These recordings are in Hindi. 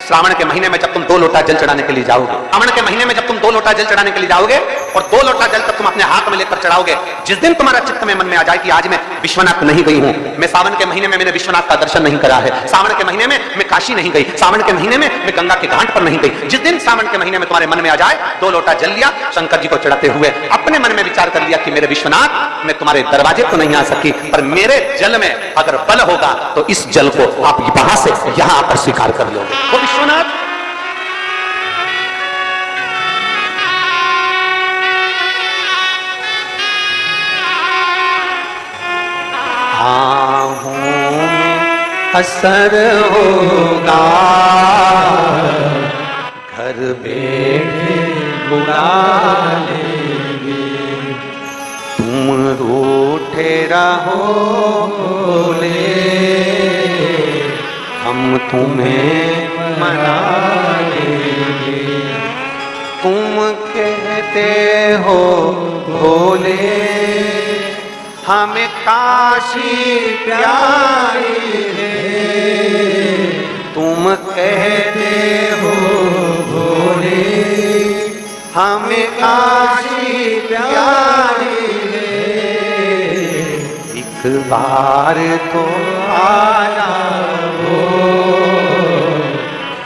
श्रावण के महीने में जब तुम 2 लोटा जल चढ़ाने के लिए जाओगे, श्रावण के महीने में जब तुम 2 लोटा जल चढ़ाने के लिए जाओगे और 2 लोटा जल तक तुम अपने हाथ में लेकर चढ़ाओगे, जिस दिन तुम्हारा चित्त में मन में आ जाए कि आज मैं विश्वनाथ नहीं गई हूं, मैं सावन के महीने में मैंने विश्वनाथ का दर्शन नहीं करा है, सावन के महीने में मैं काशी नहीं गई, सावन के महीने में मैं गंगा के घाट पर नहीं गई, जिस दिन सावन के महीने में तुम्हारे मन में आ जाए 2 लोटा जल लिया, शंकर जी को चढ़ाते हुए अपने मन में विचार कर लिया कि मेरे विश्वनाथ, मैं तुम्हारे दरवाजे तो नहीं आ सकी, पर मेरे जल में अगर बल होगा तो इस जल को आप वहां से यहां आकर स्वीकार कर लोगे। वो विश्वनाथ आहों में असर होगा, घर बैठे बुला लेंगे, तुम रूठे रहोगे, हम तुम्हें मना लेंगे, तुम कहते हो भोले हमें काशी प्यारी है, तुम कहते हो भोले हमें काशी प्यारी है, एक बार तो आ जाओ,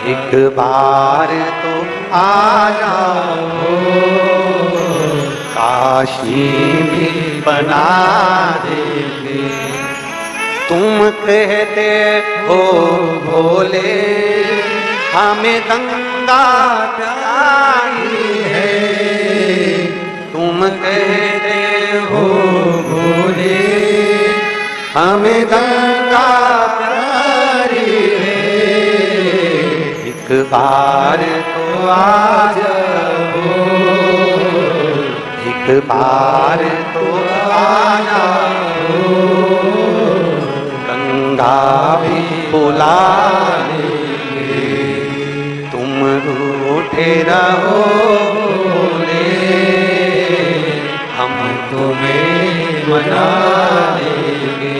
एक बार तो आ जाओ, काशी भी बना देंगे, तुम कहते हो भोले हमें गंगा प्यारी है, तुम कहते हो भोले हमें गंगा प्यारी है, एक बार तो आ जाओ, एक बार तो आ जाओ, गंगा भी बुला लेंगे, तुम रूठे रहोगे, हम तुम्हें मना लेंगे,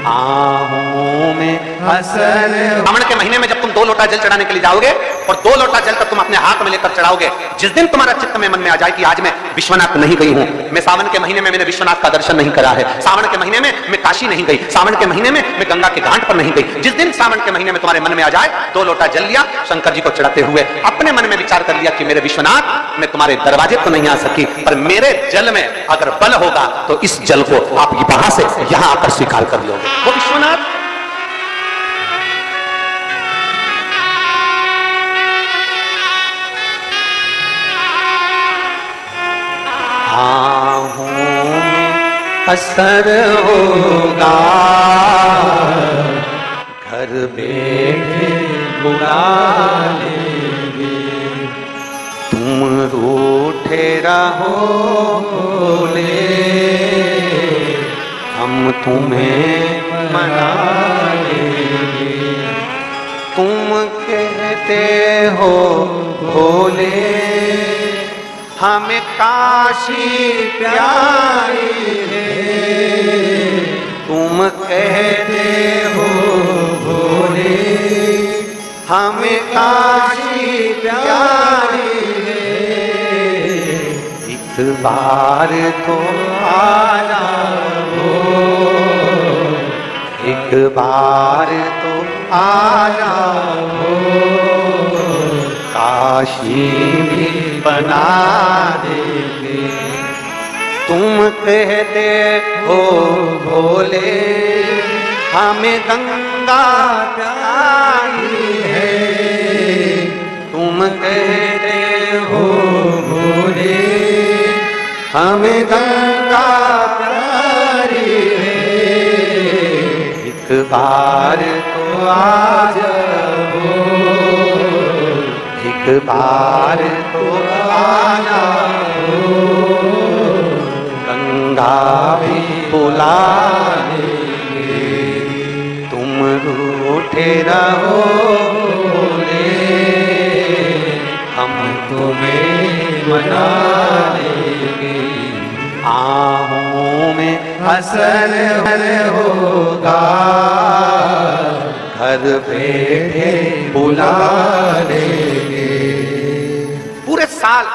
आहों में असर। श्रावण के महीने में जब तुम 2 लोटा जल चढ़ाने के लिए जाओगे और 2 लोटा जल तक तुम अपने हाथ में लेकर चढ़ाओगे, जिस दिन तुम्हारा चित्त में मन में आ जाए कि आज मैं विश्वनाथ नहीं गई हूं, मैं सावन के महीने में मैंने विश्वनाथ का दर्शन नहीं करा है, सावन के महीने में मैं काशी नहीं गई, सावन के महीने में मैं गंगा के घाट पर नहीं गई, जिस दिन सावन के महीने में तुम्हारे मन में आ जाए 2 लोटा जल लिया, शंकर जी को चढ़ाते हुए अपने मन में विचार कर लिया कि मेरे विश्वनाथ, मैं तुम्हारे दरवाजे तो नहीं आ सकी, पर मेरे जल में अगर बल होगा तो इस जल को आप वहां से यहां आकर स्वीकार कर लोगे। वो विश्वनाथ आहों में असर होगा, घर बैठे बुला लेंगे, तुम रूठे रहोगे, हम तुम्हें मना लेंगे, तुम कहते हो भोले हमें काशी प्यारी है, तुम कहते हो भोले हमें काशी प्यारी है, एक बार तो आ जाओ, एक बार तो आ जाओ, काशी भी बना देंगे, तुम कहते हो भोले हमें गंगा प्यारी है, तुम कहते हो भोले हमें गंगा प्यारी है, एक बार तो आ जाओ, एक बार तो आ जाओ, गंगा भी बुला लेंगे, तुम रूठे रहोगे, हम तुम्हें मना लेंगे, आहों में असर होगा, घर बैठे बुला लेंगे। पूरे साल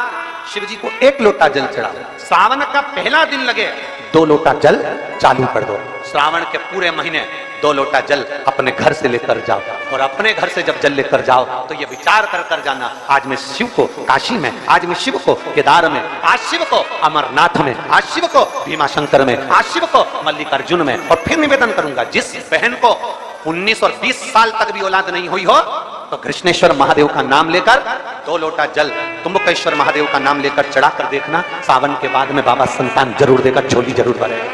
शिव जी को एक लोटा जल चढ़ाओ, सावन का पहला दिन लगे 2 लोटा जल चालू कर दो। श्रावण के पूरे महीने 2 लोटा जल अपने घर से लेकर जाओ, और अपने घर से जब जल लेकर जाओ तो ये विचार कर कर जाना, आज मैं शिव को काशी में, आज मैं शिव को केदार में, आज शिव को अमरनाथ में, आज शिव को भीमा शंकर में, आज शिव को मल्लिकार्जुन में। और फिर निवेदन करूंगा, जिस बहन को 19 और 20 साल तक भी औलाद नहीं हुई हो तो कृष्णेश्वर महादेव का नाम लेकर 2 लोटा जल तुम्बकेश्वर महादेव का नाम लेकर चढ़ा कर देखना, सावन के बाद में बाबा संतान जरूर देगा, झोली जरूर भरेगा।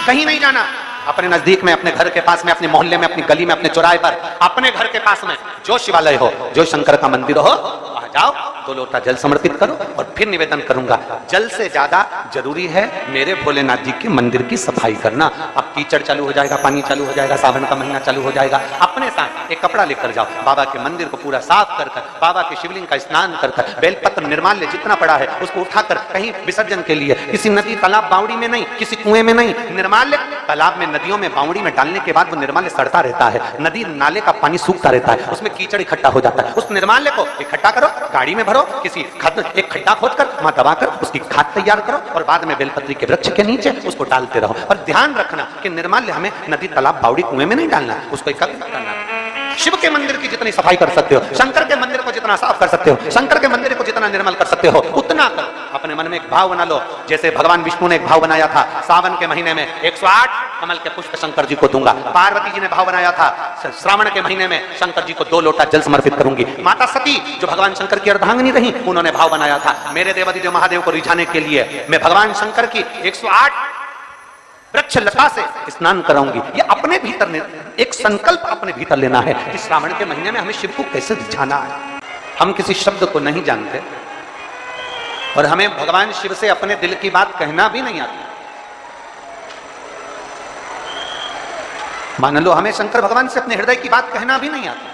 कहीं नहीं जाना, अपने नजदीक में, अपने घर के पास में, अपने मोहल्ले में, अपनी गली में, अपने चौराहे पर, अपने घर के पास में जो शिवालय हो, जो शंकर का मंदिर हो, वहां जाओ, 2 लोटा जल समर्पित करो। और फिर निवेदन करूंगा, जल से ज्यादा जरूरी है मेरे भोलेनाथ जी के मंदिर की सफाई करना। अब कीचड़ चालू हो जाएगा, पानी चालू हो जाएगा, सावन का महीना चालू हो जाएगा, अपने साथ एक कपड़ा लेकर जाओ, बाबा के मंदिर को पूरा साफ कर कर, बाबा के शिवलिंग का स्नान कर कर, बेलपत्र निर्माल्य जितना पड़ा है उसको उठाकर कहीं विसर्जन के लिए, किसी नदी तालाब बावड़ी में नहीं, किसी कुएं में नहीं, निर्माल्य तालाब में, नदियों में, बावड़ी में डालने के बाद वो निर्माल्य सड़ता रहता है, नदी नाले का पानी सूखता रहता है, उसमें कीचड़ इकट्ठा हो जाता है। उस निर्माल्य को इकट्ठा करो, गाड़ी में भरो, किसी एक खड्डा खोदकर वहां दबाकर उसकी खाद तैयार करो, और बाद में बेलपत्री के वृक्ष के नीचे उसको डालते रहो। और ध्यान रखना कि निर्माल्य हमें नदी तालाब बावड़ी कुएं में नहीं डालना, उसको एकत्रित करना। शिव के मंदिर की जितनी सफाई कर सकते हो, शंकर के मंदिर को जितना साफ कर सकते हो, शंकर के मंदिर को जितना निर्मल कर सकते हो, उतना करो। अपने मन में एक भाव बना लो, जैसे भगवान विष्णु ने एक भाव बनाया था, सावन के महीने में 108 कमल के पुष्प शंकर जी को दूंगा। पार्वती जी ने भाव बनाया था, श्रावण के महीने में शंकर जी को 2 लोटा जल समर्पित करूंगी। माता सती जो भगवान शंकर की अर्धांगिनी रही, उन्होंने भाव बनाया था, मेरे देवादिदेव महादेव को रिझाने के लिए मैं भगवान शंकर की 108 वृक्ष लता से स्नान कराऊंगी। ये अपने भीतर एक संकल्प अपने भीतर लेना है कि श्रावण के महीने में हमें शिव को कैसे रिझाना है। हम किसी शब्द को नहीं जानते और हमें भगवान शिव से अपने दिल की बात कहना भी नहीं आती। मान लो हमें शंकर भगवान से अपने हृदय की बात कहना भी नहीं आती,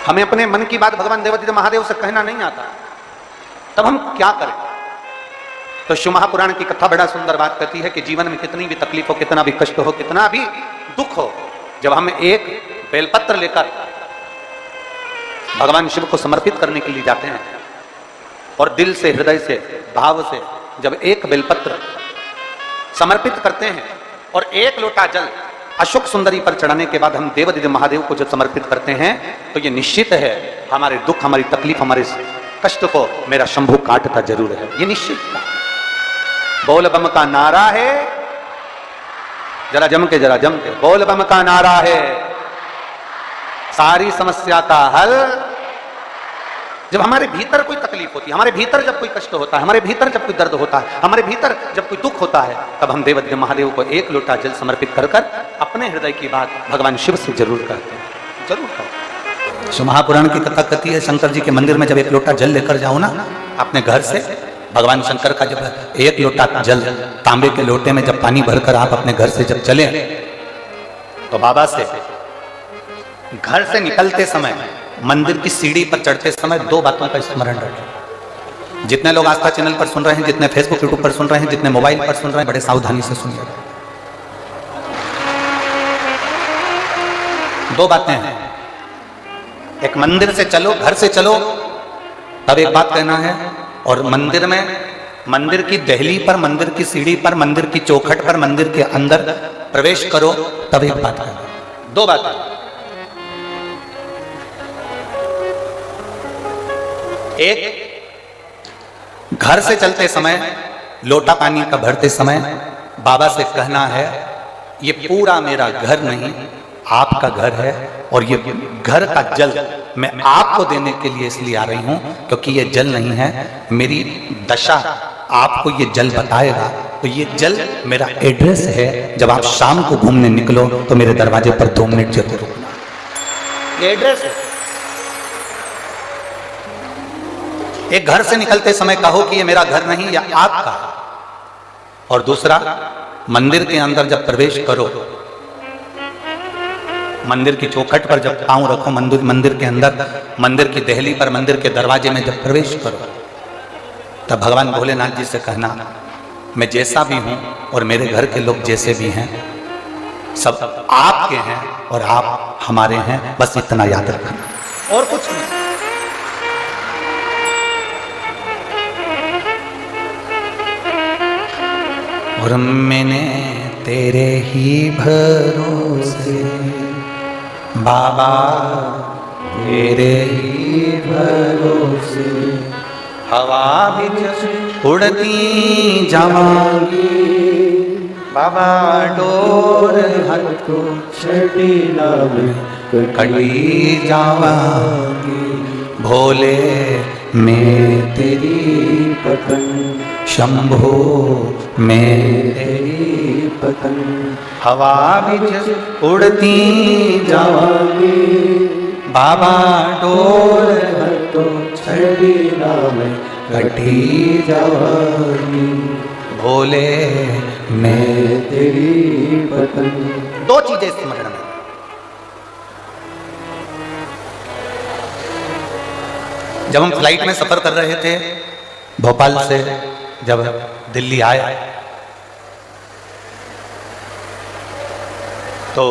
हमें अपने मन की बात भगवान देवादिदेव महादेव से कहना नहीं आता, तब हम क्या करें? तो शिव महापुराण की कथा बड़ा सुंदर बात कहती है कि जीवन में कितनी भी तकलीफ हो, कितना भी कष्ट हो, कितना भी दुख हो, जब हम एक बेलपत्र लेकर भगवान शिव को समर्पित करने के लिए जाते हैं और दिल से, हृदय से, भाव से जब एक बेलपत्र समर्पित करते हैं और 1 लोटा जल अशोक सुंदरी पर चढ़ाने के बाद हम देवादिदेव महादेव को जब समर्पित करते हैं तो ये निश्चित है हमारे दुख, हमारी तकलीफ, हमारे कष्ट को मेरा शंभू काटता जरूर है, ये निश्चित है। बोल बम का नारा है, जरा जम के बोल बम का नारा है, सारी समस्या का हल। जब हमारे भीतर कोई तकलीफ होती है, हमारे भीतर जब कोई कष्ट होता है, हमारे भीतर जब कोई दर्द होता है, हमारे भीतर जब कोई दुख होता है, तब हम देवादिदेव महादेव को 1 लोटा जल समर्पित कर कर अपने हृदय की बात भगवान शिव से जरूर करते हैं, जरूर करते हैं। शिव महापुराण की कथा कहती है, शंकर जी के मंदिर में जब 1 लोटा जल लेकर जाओ ना अपने घर से, भगवान शंकर का जब 1 लोटा जल तांबे के लोटे में जब पानी भरकर आप अपने घर से जब चले तो बाबा से घर से निकलते समय, मंदिर की सीढ़ी पर चढ़ते समय 2 बातों का स्मरण रखें। जितने लोग आस्था चैनल पर सुन रहे हैं, जितने फेसबुक यूट्यूब पर सुन रहे हैं, जितने मोबाइल पर सुन रहे हैं, बड़े सावधानी से सुनिए। 2 बातें हैं, एक मंदिर से चलो, घर से चलो तब एक बात कहना है, और मंदिर में, मंदिर की दहली पर, मंदिर की सीढ़ी पर, मंदिर की चौखट पर, मंदिर के अंदर प्रवेश करो तब एक बात कहना। 2 बात। एक, घर से चलते समय, लोटा पानी का भरते समय बाबा से कहना है, ये पूरा मेरा घर नहीं, आपका घर है, और ये घर का जल मैं आपको देने के लिए इसलिए आ रही हूं क्योंकि ये जल नहीं है, मेरी दशा आपको ये जल बताएगा। तो ये जल मेरा एड्रेस है, जब आप शाम को घूमने निकलो तो मेरे दरवाजे पर 2 मिनट जरूर रुकना, ये एड्रेस है। एक, घर से निकलते समय कहो कि ये मेरा घर नहीं, या आपका। और दूसरा, मंदिर के अंदर जब प्रवेश करो, मंदिर की चौखट पर जब पांव रखो, मंदिर के अंदर, मंदिर की दहली पर, मंदिर के दरवाजे में जब प्रवेश करो, तब भगवान भोलेनाथ जी से कहना मैं जैसा भी हूं और मेरे घर के लोग जैसे भी हैं, सब आपके हैं और आप हमारे हैं, बस इतना याद रखना और कुछ नहीं। और मैंने तेरे ही भरोसे बाबा, तेरे ही भरोसे हवा भी उड़ती जावांगी बाबा, डोर हटो छटीला में कटी जावांगी, भोले मैं तेरी पतंग, शंभो मैं तेरी पतंग, हवा भी उड़ती जावांगी बाबा, डोर हटो छटीला में कटी जावांगी, भोले मैं तेरी पतंग। दो चीजें स्मरण में, जब हम फ्लाइट में सफर कर रहे थे भोपाल से जब दिल्ली आए, तो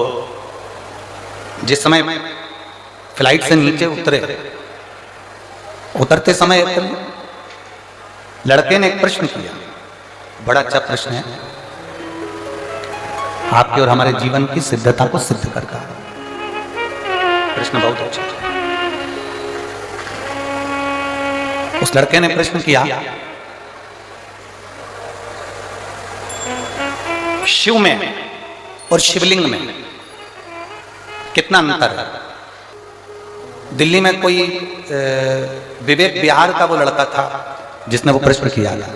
जिस समय फ्लाइट से नीचे उतरते समय एक लड़के ने एक प्रश्न किया, बड़ा अच्छा प्रश्न है, आपके और हमारे जीवन की सिद्धता को सिद्ध करता है। प्रश्न बहुत अच्छा है। उस लड़के ने प्रश्न किया, शिव में और शिवलिंग में कितना अंतर है? दिल्ली में कोई विवेक बिहार का वो लड़का था जिसने वो प्रश्न किया था,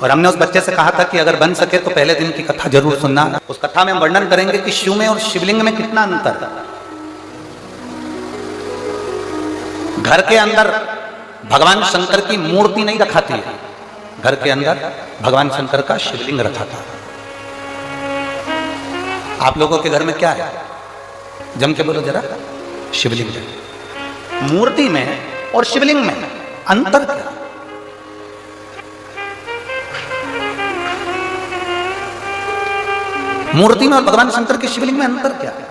और हमने उस बच्चे से कहा था कि अगर बन सके तो पहले दिन की कथा जरूर सुनना। उस कथा में हम वर्णन करेंगे कि शिव में और शिवलिंग में कितना अंतर है। घर के अंदर भगवान शंकर की मूर्ति नहीं रखाती है, घर के अंदर भगवान शंकर का शिवलिंग रखा था। आप लोगों के घर में क्या है? जम के बोलो जरा। शिवलिंग है। मूर्ति में और शिवलिंग में अंतर क्या? मूर्ति में और भगवान शंकर के शिवलिंग में अंतर क्या है?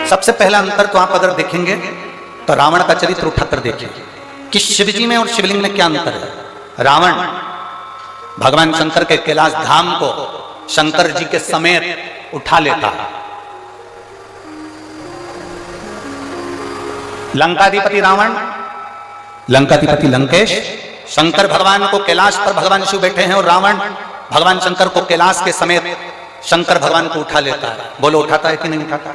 सबसे पहला अंतर तो आप अगर देखेंगे तो रावण का चरित्र उठाकर देखिए कि शिवजी में और शिवलिंग में क्या अंतर है। रावण भगवान शंकर के कैलाश धाम को शंकर जी के समेत उठा लेता है। लंकाधिपति रावण, लंकाधिपति लंकेश, शंकर भगवान को कैलाश पर भगवान शिव बैठे हैं और रावण भगवान शंकर को कैलाश के समेत शंकर भगवान को उठा लेता है। बोलो उठाता है कि नहीं उठाता?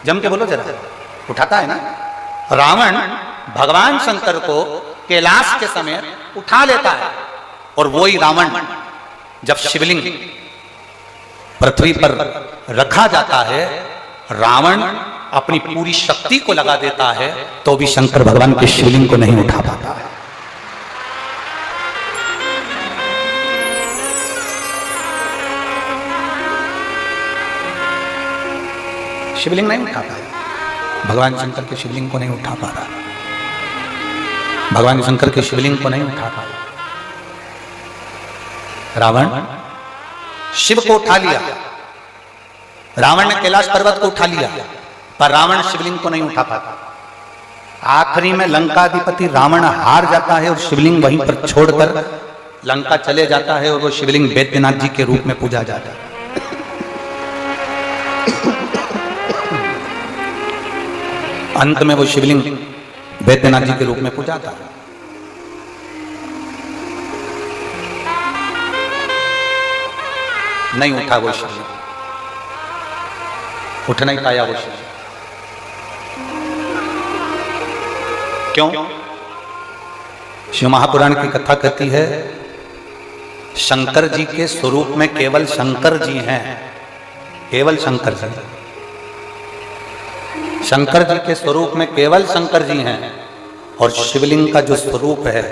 जम के बोलो जरा। उठाता है ना? रावण भगवान शंकर को कैलाश के समेत उठा लेता है, और वही रावण जब शिवलिंग पृथ्वी पर रखा जाता है, रावण अपनी पूरी शक्ति को लगा देता है तो भी शंकर भगवान के शिवलिंग को नहीं उठा पाता है। शिवलिंग नहीं उठा पाया, भगवान शंकर के शिवलिंग को नहीं उठा पा रहा, भगवान शंकर के शिवलिंग को नहीं उठा पाया। रावण शिव को उठा लिया, रावण ने कैलाश पर्वत को उठा लिया, पर रावण शिवलिंग को नहीं उठा पाता। आखिरी में लंकाधिपति रावण हार जाता है और शिवलिंग वहीं पर छोड़कर लंका चले जाता है, और वो शिवलिंग बैद्यनाथ जी के रूप में पूजा जाता है। अंत में वो शिवलिंग बैद्यनाथ जी के रूप में पूजा था। नहीं उठा वो शिवलिंग, उठ नहीं पाया वो शिवलिंग। क्यों? शिव महापुराण की कथा कहती है शंकर जी के स्वरूप में केवल शंकर जी हैं, केवल शंकर जी। शंकर जी के स्वरूप में केवल शंकर जी हैं, और शिवलिंग का जो स्वरूप है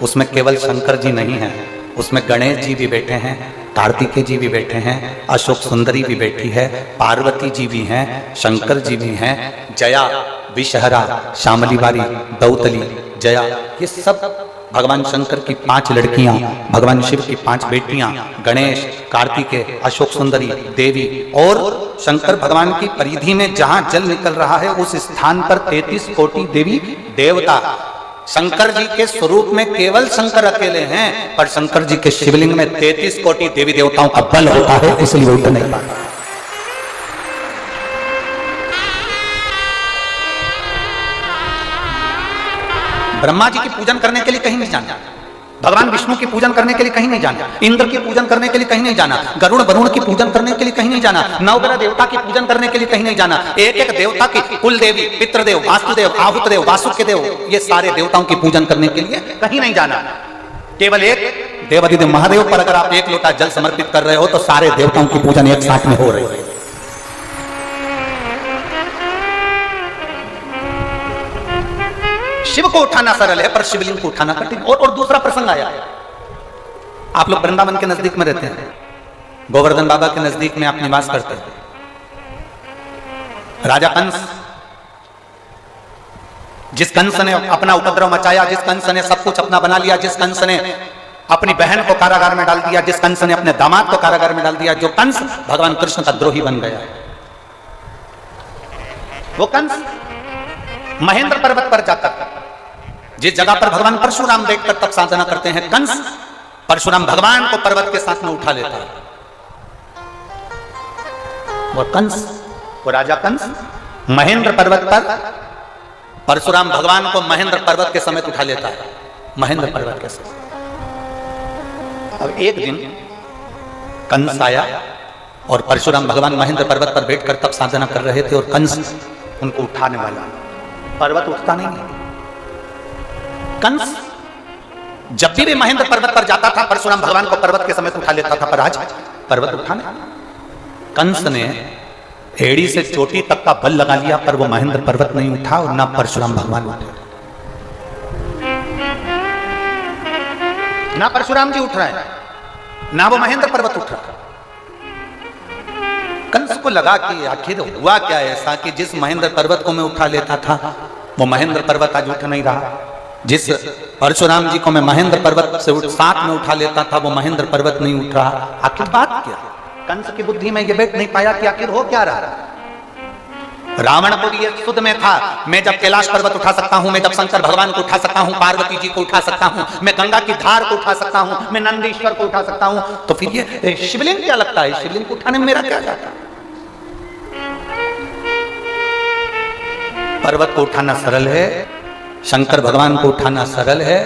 उसमें केवल शंकर जी नहीं है, उसमें गणेश जी भी बैठे हैं, कार्तिकेय जी भी बैठे हैं, अशोक सुंदरी भी बैठी है, पार्वती जी भी हैं, शंकर जी भी हैं, जया, विषहरा, श्यामली बारी, दौतली, जया, ये सब भगवान शंकर की 5 लड़कियां, भगवान शिव की 5 बेटियां, गणेश, कार्तिकेय, अशोक सुंदरी, देवी, और शंकर भगवान की परिधि में जहां जल निकल रहा है उस स्थान पर 33 कोटि देवी देवता। शंकर जी के स्वरूप में केवल शंकर अकेले हैं, पर शंकर जी के शिवलिंग में 33 कोटि देवी देवताओं का बल होता है, इसलिए उठ नहीं पाता। ब्रह्मा जी की पूजन करने के लिए कहीं नहीं जाना, भगवान विष्णु की पूजन करने के लिए कहीं नहीं जाना, इंद्र की पूजन करने के लिए कहीं नहीं जाना, गरुड़ वरुण की पूजन करने के लिए कहीं नहीं जाना, नवग्रह देवता की पूजन करने के लिए कहीं नहीं जाना। एक एक देवता की, कुल देवी, पितृदेव, वासुदेव, आहुतदेव, वासुकी देव, ये सारे देवताओं की पूजन करने के लिए कहीं नहीं जाना। केवल एक देवाधिदेव महादेव पर अगर आप 1 लोटा जल समर्पित कर रहे हो तो सारे देवताओं की पूजन एक साथ में हो रही है। शिव को उठाना सरल है, पर शिवलिंग को उठाना कठिन। और दूसरा प्रसंग आया, आप लोग वृंदावन के नजदीक में रहते हैं, गोवर्धन बाबा के नजदीक में आप निवास करते हैं। राजा कंस, जिस कंस ने अपना उपद्रव मचाया, जिस कंस ने सब कुछ अपना बना लिया, जिस कंस ने अपनी बहन को कारागार में डाल दिया, जिस कंस ने अपने दामाद को कारागार में डाल दिया, जो कंस भगवान कृष्ण का द्रोही बन गया, वो कंस महेंद्र पर्वत पर जाकर, जिस जगह पर भगवान परशुराम बैठकर तप साधना करते हैं, कंस परशुराम भगवान को पर्वत के साथ में उठा लेता है। वो कंस, वो राजा कंस महेंद्र पर्वत पर परशुराम भगवान को महेंद्र पर्वत के समेत उठा लेता है, महेंद्र पर्वत के समेत। अब एक दिन कंस आया और परशुराम भगवान महेंद्र पर्वत पर बैठकर तप साधना कर रहे थे, और कंस उनको उठाने वाला, पर्वत उठता नहीं है। कंस जब भी महेंद्र पर्वत पर जाता था, परशुराम भगवान को पर्वत के समेत उठा लेता था, पर आज पर्वत उठाने, कंस ने एड़ी से चोटी तक का बल लगा लिया, पर वो महेंद्र पर्वत नहीं उठा और ना परशुराम भगवान उठे। ना परशुराम जी उठ रहे हैं, ना वो महेंद्र पर्वत उठ रहा। कंस को लगा कि आखिर हुआ क्या ऐसा कि जिस महेंद्र पर्वत को मैं उठा लेता था वो महेंद्र पर्वत आज उठ नहीं रहा, जिस परशुराम जी को मैं महेंद्र पर्वत से साथ में उठा लेता था वो महेंद्र पर्वत नहीं उठ रहा। आखिर बात क्या? कंस की बुद्धि में ये बैठ नहीं पाया कि आखिर हो क्या रहा। रावणपुर ये सुध में था, मैं जब कैलाश पर्वत उठा सकता हूं, मैं जब शंकर भगवान को उठा सकता हूं, पार्वती जी को उठा सकता हूं, मैं गंगा की धार को उठा सकता हूं, मैं नंदीश्वर को उठा सकता हूं, तो फिर ये शिवलिंग क्या लगता है? शिवलिंग को उठाने में मेरा क्या जाता? पर्वत को उठाना सरल है, शंकर भगवान को उठाना सरल है,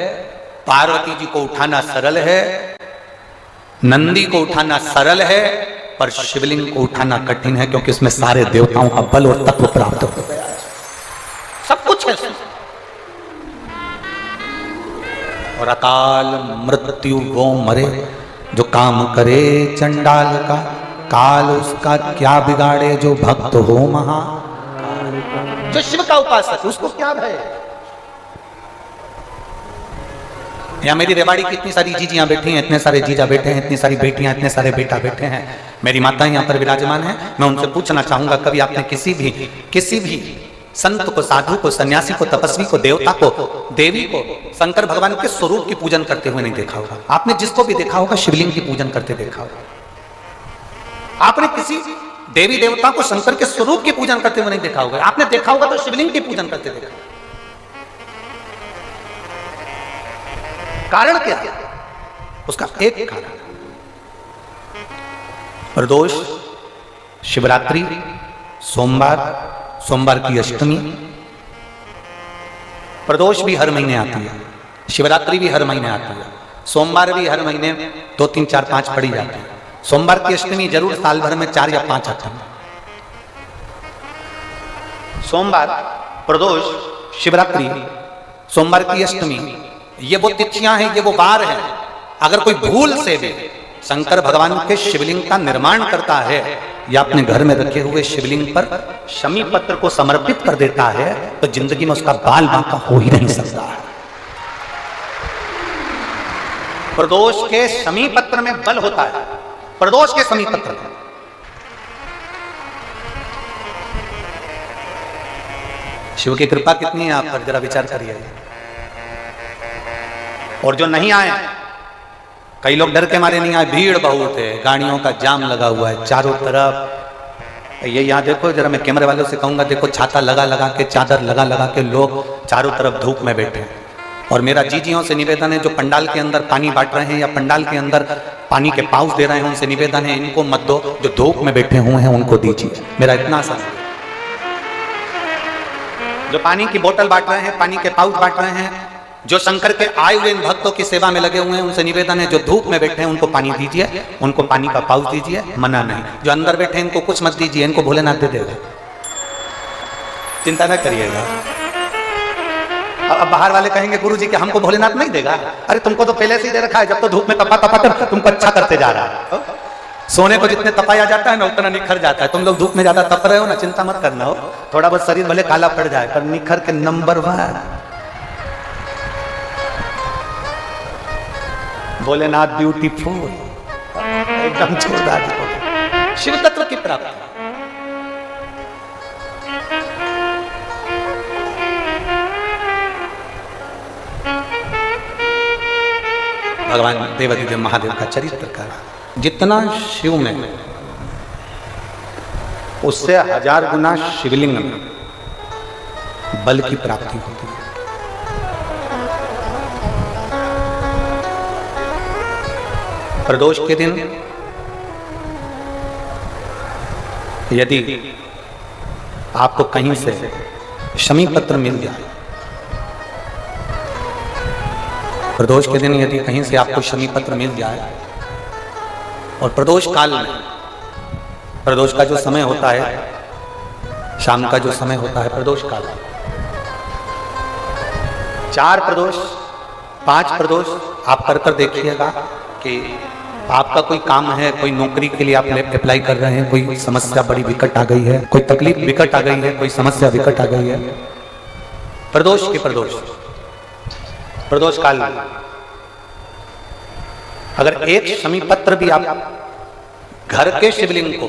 पार्वती जी को उठाना सरल है, नंदी को उठाना सरल है, पर शिवलिंग को उठाना कठिन है, क्योंकि इसमें सारे देवताओं का बल और तत्व प्राप्त हो गया है, सब कुछ है। और अकाल मृत्यु वो मरे जो काम करे चंडाल का, काल उसका क्या बिगाड़े जो भक्त हो महा। जो शिव का उपासक उसको क्या भय? यहाँ मेरी रेवाड़ी की इतनी सारी जीजियां बैठी हैं, इतने सारे जीजा बैठे हैं, इतनी सारी बेटियां, इतने सारे बेटा बैठे हैं, मेरी माता यहाँ पर विराजमान है। मैं उनसे पूछना चाहूंगा, कभी आपने किसी भी संत को, साधु को, सन्यासी को, तपस्वी को, देवता को, देवी को शंकर भगवान के स्वरूप की पूजन करते हुए नहीं देखा होगा? आपने जिसको भी देखा होगा शिवलिंग की पूजन करते देखा होगा। आपने किसी देवी देवता को शंकर के स्वरूप की पूजन करते हुए नहीं देखा होगा। आपने देखा होगा तो शिवलिंग की पूजन करते देखा। कारण क्या है? उसका एक कारण, प्रदोष, शिवरात्रि, सोमवार की अष्टमी। प्रदोष भी हर महीने आती है, शिवरात्रि भी हर महीने आती है, सोमवार भी हर महीने 2, 3, 4, 5 पड़ी जाती है। सोमवार की अष्टमी जरूर साल भर में 4 या 5 आती है। सोमवार, प्रदोष, शिवरात्रि, सोमवार की अष्टमी, ये वो तिथियां हैं, ये वो वार हैं। अगर कोई भूल से भी शंकर भगवान के शिवलिंग का निर्माण करता है या अपने घर में रखे हुए शिवलिंग पर शमी पत्र को समर्पित कर देता है, तो जिंदगी में उसका बाल बांका हो ही नहीं सकता है। प्रदोष के शमी पत्र में बल होता है, प्रदोष के शमी पत्र में। शिव की कृपा कितनी है आप पर, जरा विचार करिए। और जो नहीं आए, कई लोग डर के मारे नहीं आए, भीड़ बहुत है, गाड़ियों का जाम लगा हुआ है चारों तरफ। ये यहाँ देखो जरा, मैं कैमरे वालों से कहूँगा, देखो छाता लगा लगा के, चादर लगा लगा के लोग चारों तरफ धूप में बैठे हैं। और मेरा जीजियों से निवेदन है, जो पंडाल के अंदर पानी बांट रहे हैं या पंडाल के अंदर पानी के पाउच दे रहे हैं, उनसे निवेदन है इनको मत दो, जो धूप में बैठे हुए हैं उनको दीजिए। मेरा इतना सा, जो पानी की बोतल बांट रहे हैं, पानी के पाउच बांट रहे हैं, जो शंकर के आए हुए इन भक्तों की सेवा में लगे हुए हैं, उनसे निवेदन है जो धूप में बैठे हैं उनको पानी दीजिए, उनको पानी का पाउच दीजिए, मना नहीं। जो अंदर बैठे हैं इनको कुछ मत दीजिए, इनको भोलेनाथ दे देगा, चिंता न करिएगा। अब बाहर वाले कहेंगे गुरुजी कि हमको भोलेनाथ नहीं देगा। अरे तुमको तो पहले से ही दे रखा है, जब तो धूप में तपा तपा कर तुमको अच्छा करते जा रहा है। सोने को जितने तपाया जाता है ना उतना निखर जाता है। तुम लोग धूप में ज्यादा तप रहे हो ना, चिंता मत करना हो, थोड़ा बहुत शरीर भले काला पड़ जाए पर निखर के नंबर 1 भोलेनाथ ब्यूटीफुल, एकदम जोरदार शिव तत्व की प्राप्ति। भगवान देवाधिदेव महादेव का चरित्र का जितना शिव में, उससे 1000 गुना शिवलिंग में बल की प्राप्ति होती है। प्रदोष के दिन यदि आपको कहीं से शमी पत्र मिल जाए, प्रदोष के दिन यदि कहीं से आपको शमी पत्र मिल जाए, और प्रदोष काल में, प्रदोष का जो समय होता है, शाम का जो समय होता है प्रदोष काल, 4 प्रदोष 5 प्रदोष आप कर देखिएगा कि आपका कोई काम है, कोई नौकरी के लिए आप अप्लाई कर रहे हैं, कोई समस्या बड़ी विकट आ गई है, कोई तकलीफ विकट आ गई है, कोई समस्या विकट आ गई है, प्रदोष के प्रदोष काल में अगर एक शमी पत्र भी आप घर के शिवलिंग को,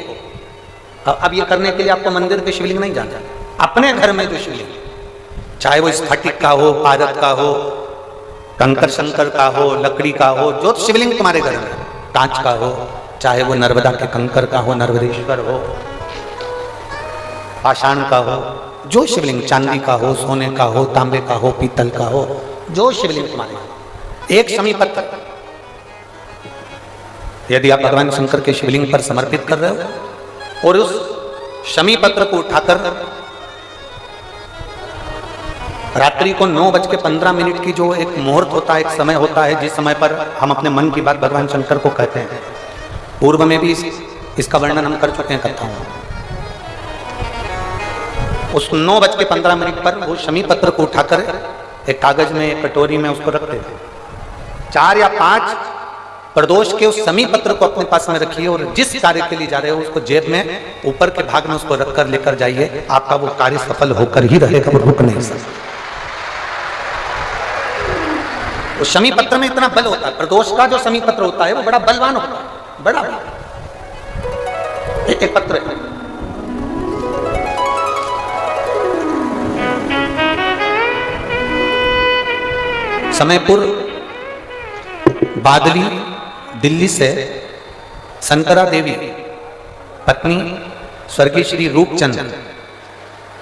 अब ये करने के लिए आपको मंदिर के शिवलिंग नहीं जाना, अपने घर में जो शिवलिंग, चाहे वो स्फटिक का हो, पारद का हो, कंकर शंकर का हो, लकड़ी का हो, जो शिवलिंग तुम्हारे घर में, कांच का हो, चाहे वो नर्मदा के कंकर का हो, नर्मदेश्वर हो, पाषाण का हो, जो शिवलिंग, चांदी का हो, सोने का हो, तांबे का हो, पीतल का हो, जो शिवलिंग तुम्हारे, एक शमी पत्र यदि आप भगवान शंकर के शिवलिंग पर समर्पित कर रहे हो, और उस शमी पत्र को उठाकर रात्रि को 9:15 की जो एक मुहूर्त होता है, एक समय होता है, जिस समय पर हम अपने मन की बात भगवान शंकर को कहते हैं, पूर्व में भी इसका वर्णन हम कर चुके हैं कथाओं में। उस 9:15 पर वो शमी पत्र को उठाकर एक कागज में, एक कटोरी में उसको रखते थे। 4 या 5 प्रदोष के उस शमी पत्र को अपने पास में रखिए, और जिस कार्य के लिए जा रहे हो उसको जेब में ऊपर के भाग में उसको रखकर लेकर जाइए, आपका वो कार्य सफल होकर ही रहेगा, वो रुक नहीं सकता। उस शमी पत्र में इतना बल होता है, प्रदोष का जो शमी पत्र होता है वो बड़ा बलवान होता है, बड़ा एक पत्र है। समयपुर बादली दिल्ली से संतरा देवी पत्नी स्वर्गीय श्री रूपचंद,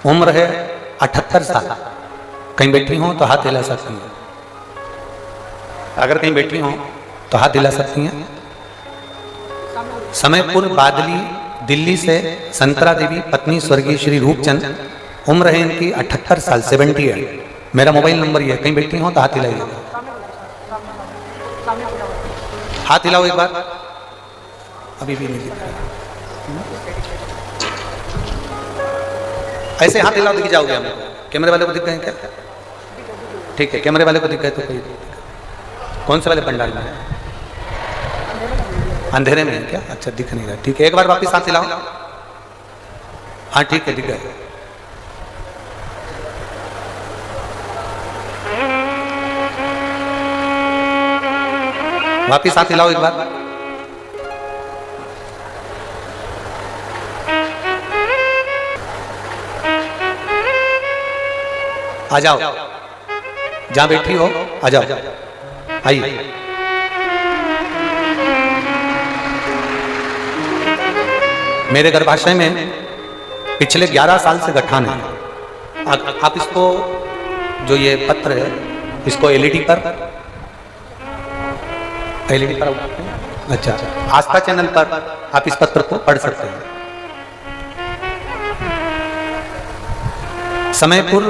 उम्र है 78 साल। कहीं बैठी हो तो हाथ हिला सकती हैं, अगर कहीं बैठी हो तो हाथ हिला सकती हैं। समयपुर बादली दिल्ली से संतरा देवी पत्नी स्वर्गीय श्री रूपचंद, उम्र है इनकी 78 साल, 70 है। मेरा मोबाइल नंबर ये है, कहीं बैठी हो तो हाथ हिलाइए, हाथ हिलाओ एक बार। अभी भी नहीं दिख रहा, ऐसे हाथ हिलाओ दिख जाओगे हम। कैमरे वाले को दिख गए क्या? ठीक है, कैमरे वाले को दिख गए तो कोई, कौन से वाले पंडाल में है? अंधेरे में है क्या? अच्छा, दिख नहीं रहा, ठीक है, एक बार वापस हाथ हिलाओ। हाँ ठीक है, दिख गए। वापिस हाथ हिलाओ एक बार। आ जाओ, जहां बैठी हो आ जाओ। आइए। मेरे गर्भाशय में पिछले 11 साल से गठान है। आप इसको, जो ये पत्र है, इसको एलईडी पर अच्छा, आस्था चैनल पर आप इस पत्र को पढ़ सकते हैं। समय पूर्व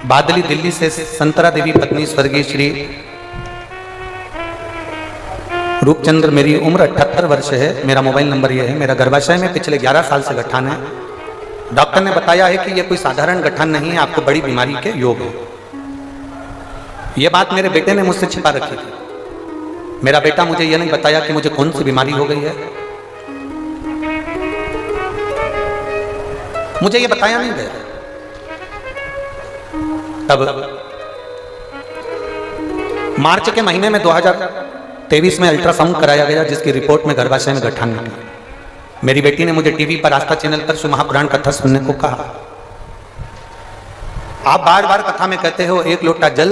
बादली दिल्ली से संतरा देवी पत्नी स्वर्गीय श्री रूपचंद्र, मेरी उम्र 78 वर्ष है, मेरा मोबाइल नंबर यह है, मेरा गर्भाशय में पिछले 11 साल से गठान है। डॉक्टर ने बताया है कि यह कोई साधारण गठान नहीं है, आपको बड़ी बीमारी के योग है। यह बात मेरे बेटे ने मुझसे छिपा रखी थी। मेरा बेटा मुझे यह नहीं बताया कि मुझे कौन सी बीमारी हो गई है, मुझे यह बताया नहीं गया। तब मार्च के महीने में 2023 में अल्ट्रासाउंड कराया गया, जिसकी रिपोर्ट में गर्भाशय में गठान निकली। मेरी बेटी ने मुझे टीवी पर आस्था चैनल पर शिव महापुराण कथा सुनने को कहा। आप बार बार कथा में कहते हो एक लोटा जल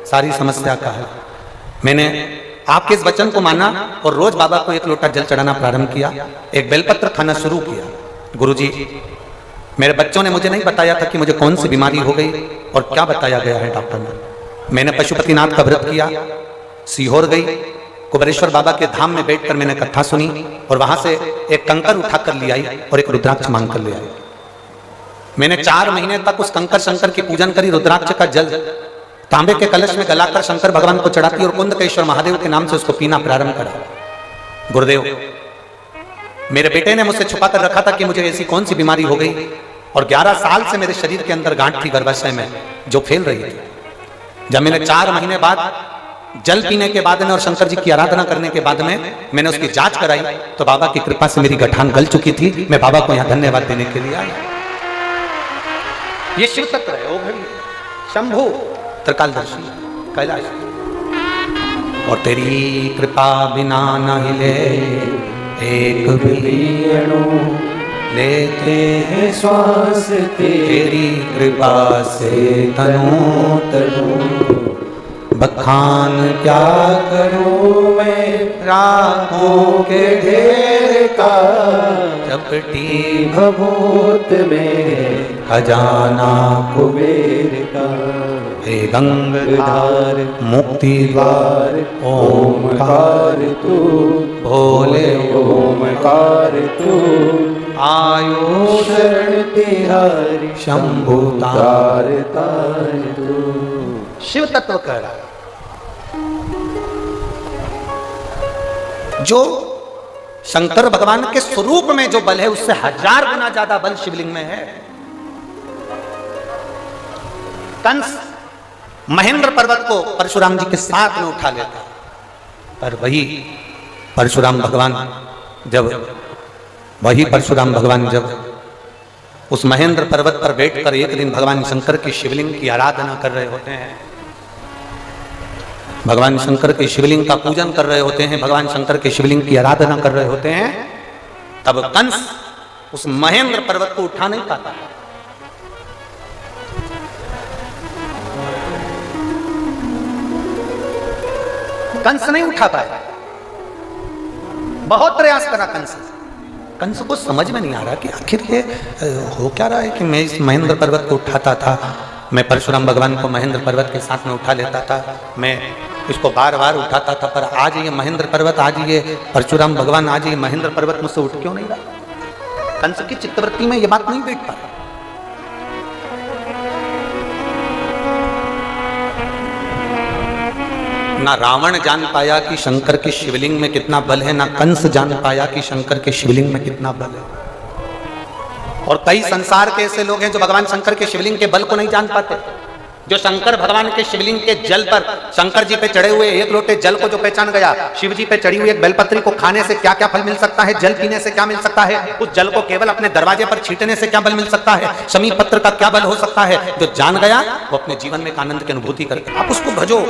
सारी समस्या का है। मैंने आपके इस वचन को माना और रोज बाबा को एक लोटा जल चढ़ाना प्रारंभ किया, एक बेलपत्र खाना शुरू किया। गुरुजी, मेरे बच्चों ने मुझे नहीं बताया था कि मुझे कौन सी बीमारी हो गई और क्या बताया गया है डॉक्टर ने। मैंने पशुपतिनाथ का व्रत किया, सीहोर गई, कुबेरेश्वर बाबा के धाम में बैठकर मैंने कथा सुनी और वहां से एक कंकर उठाकर ले आई और एक रुद्राक्ष मांग कर ले आई। मैंने 4 महीने तक उस कंकर शंकर की पूजन करी। रुद्राक्ष का जल तांबे के कलश में गलाकर शंकर भगवान को चढ़ाती और कुंदकेश्वर महादेव के नाम से उसको पीना प्रारंभ करा। गुरुदेव, मेरे बेटे ने मुझसे छुपा कर रखा था कि मुझे ऐसी कौन सी बीमारी हो गई, और 11 साल से मेरे शरीर के अंदर गांठ थी गर्भाशय में जो फैल रही थी। जब मैंने 4 महीने बाद जल पीने के बाद में और शंकर जी की आराधना करने के बाद में मैंने उसकी जांच कराई तो बाबा की कृपा से मेरी गठान गल चुकी थी। मैं बाबा को यहाँ धन्यवाद देने के लिए आया। ये शिव तत्व है, ओ घड़ी शंभु त्रिकालदर्शी कैलाश, और तेरी कृपा बिना न हिले एक भी अणु, लेते हैं श्वास तेरी कृपा से तनु तनु। बखान क्या करूं मैं राहों के ढेर का, चपटी भभूत में खजाना कुबेर का। हे गंगाधार मुक्ति द्वार ओमकार तू, भोले ओमकार तू। आयो शरण तिहारी शंभु तार तार तू। शिव तत्व कह रहा, जो शंकर भगवान के स्वरूप में जो बल है उससे 1000 गुना ज्यादा बल शिवलिंग में है। कंस महेंद्र पर्वत को परशुराम जी के साथ में उठा लेता, पर वही परशुराम भगवान जब उस महेंद्र पर्वत पर बैठकर एक दिन भगवान शंकर की शिवलिंग की आराधना कर रहे होते हैं, भगवान शंकर के शिवलिंग का पूजन कर रहे होते हैं, भगवान शंकर के शिवलिंग की आराधना कर रहे होते हैं, तब कंस उस महेंद्र पर्वत को उठा नहीं पाता। कंस नहीं उठा पाया, बहुत प्रयास करा कंस को समझ में नहीं आ रहा कि आखिर ये हो क्या रहा है कि मैं इस महेंद्र पर्वत को उठाता था, मैं परशुराम भगवान को महेंद्र पर्वत के साथ में उठा लेता था, मैं इसको बार बार उठाता था, पर आज ये महेंद्र पर्वत, आज ये परशुराम भगवान, आज ये महेंद्र पर्वत मुझसे उठ क्यों नहीं रहा। कंस की चित्तवृत्ति में ये बात नहीं बैठ पा। ना रावण जान पाया कि शंकर के शिवलिंग में कितना बल है, ना कंस जान पाया कि शंकर के शिवलिंग में कितना बल है। और कई संसार के ऐसे लोग हैं जो भगवान शंकर के शिवलिंग के बल को नहीं जान पाते, जो शंकर भगवान के शिवलिंग के जल पर, शंकर जी पे चढ़े हुए एक लोटे जल को जो पहचान गया, शिव जी पे चढ़ी हुई एक बेलपत्री को खाने से क्या क्या फल मिल सकता है, जल पीने से क्या मिल सकता है, उस जल को केवल अपने दरवाजे पर छींटने से क्या बल मिल सकता है, समीप पत्र का क्या बल हो सकता है, जो जान गया वो अपने जीवन में एक आनंद की अनुभूति करके आप उसको भजो।